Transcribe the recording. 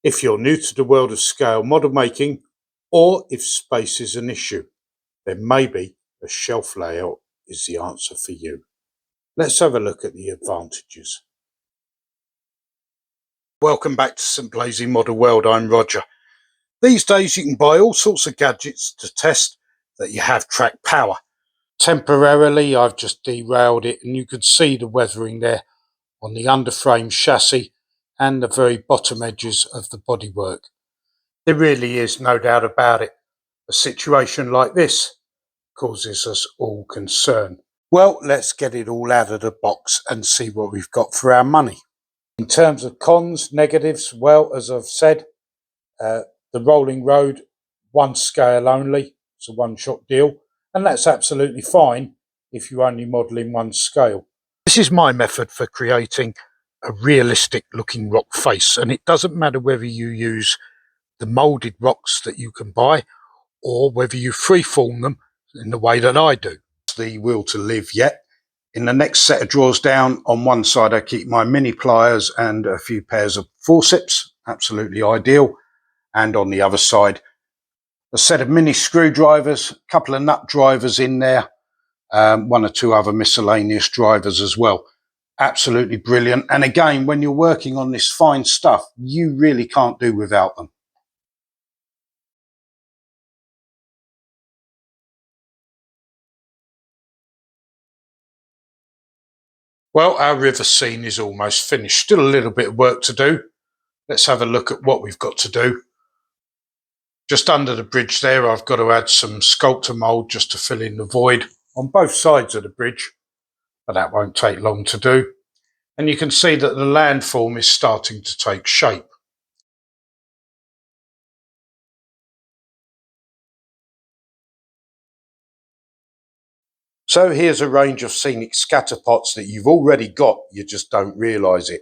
If you're new to the world of scale model making, or if space is an issue, then maybe a shelf layout is the answer for you. Let's have a look at the advantages. Welcome back to St Blazey Model World, I'm Roger. These days you can buy all sorts of gadgets to test that you have track power. Temporarily I've just derailed it and you can see the weathering there on the underframe chassis and the very bottom edges of the bodywork. There really is no doubt about it. A situation like this causes us all concern. Well, let's get it all out of the box and see what we've got for our money. In terms of cons, negatives, well, as I've said, the rolling road, one scale only, it's a one-shot deal, and that's absolutely fine if you only model in one scale. This is my method for creating a realistic looking rock face, and it doesn't matter whether you use the moulded rocks that you can buy or whether you freeform them in the way that I do. The will to live yet. In the next set of drawers down, on one side I keep my mini pliers and a few pairs of forceps, absolutely ideal. And on the other side, a set of mini screwdrivers, a couple of nut drivers in there, one or two other miscellaneous drivers as well. Absolutely brilliant. And again, when you're working on this fine stuff, you really can't do without them. Well, our river scene is almost finished. Still a little bit of work to do. Let's have a look at what we've got to do. Just under the bridge there, I've got to add some sculptor mould just to fill in the void on both sides of the bridge, but that won't take long to do. And you can see that the landform is starting to take shape. So here's a range of scenic scatter pots that you've already got, you just don't realise it.